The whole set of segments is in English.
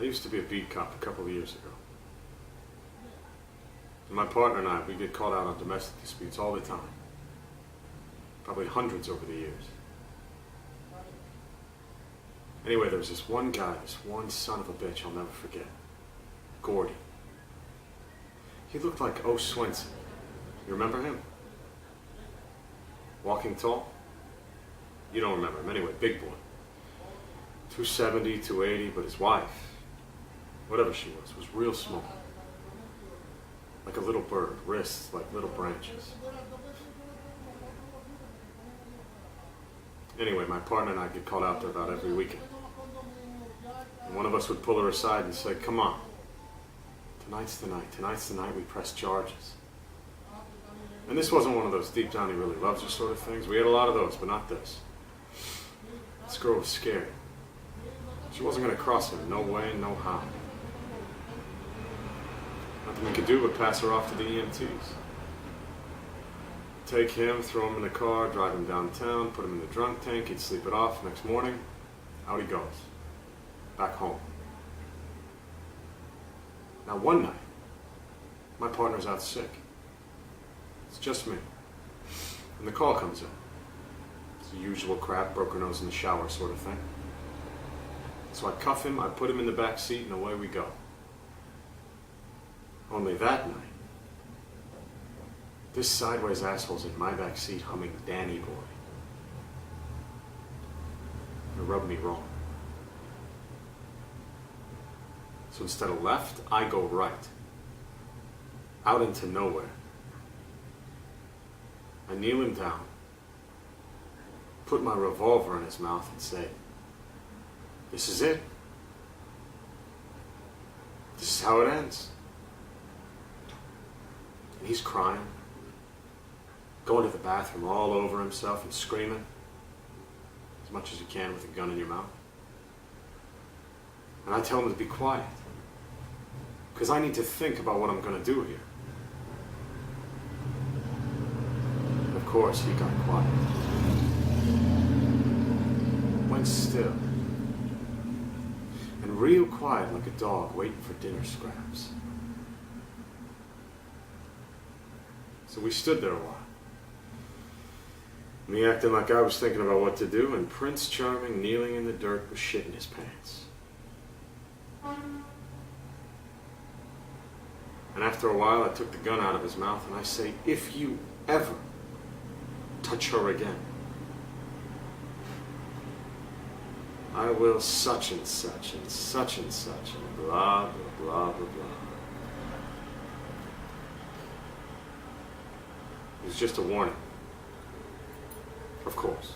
I used to be a beat cop a couple of years ago. And my partner and I, we get caught out on domestic disputes all the time. Probably hundreds over the years. Anyway, there was this one guy, this one son of a bitch I'll never forget. Gordy. He looked like O. Swenson. You remember him? Walking tall? You don't remember him. Anyway, big boy. 270, 280, but his wife, whatever she was real small. Like a little bird, wrists like little branches. Anyway, my partner and I get called out there about every weekend. And one of us would pull her aside and say, come on, tonight's the night. Tonight's the night we press charges. And this wasn't one of those deep down he really loves her sort of things. We had a lot of those, but not this. This girl was scared. She wasn't going to cross him, no way, no how. Nothing we could do but pass her off to the EMTs. Take him, throw him in the car, drive him downtown, put him in the drunk tank, he'd sleep it off. Next morning, out he goes. Back home. Now one night, my partner's out sick. It's just me. And the call comes in. It's the usual crap, broke her nose in the shower sort of thing. So I cuff him, I put him in the back seat, and away we go. Only that night, this sideways asshole's in my back seat humming Danny Boy. It rubbed me wrong. So instead of left, I go right. Out into nowhere. I kneel him down, put my revolver in his mouth and say, this is it. This is how it ends. And he's crying, going to the bathroom all over himself and screaming as much as you can with a gun in your mouth. And I tell him to be quiet, because I need to think about what I'm going to do here. And of course, he got quiet. Went still. And real quiet like a dog waiting for dinner scraps. So we stood there a while. Me acting like I was thinking about what to do, and Prince Charming kneeling in the dirt with shit in his pants. And after a while, I took the gun out of his mouth and I say, if you ever touch her again, I will such and such and such and such and blah, blah, blah, blah, blah. It was just a warning. Of course.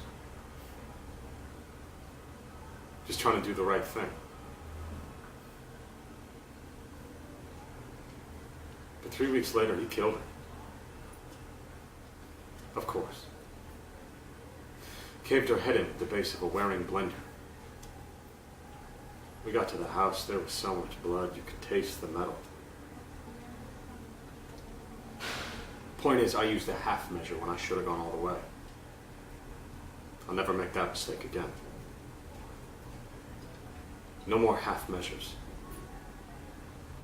Just trying to do the right thing. But 3 weeks later, he killed her. Of course. Caved her head in at the base of a wearing blender. We got to the house, there was so much blood, you could taste the metal. Point is, I used a half measure when I should have gone all the way. I'll never make that mistake again. No more half measures.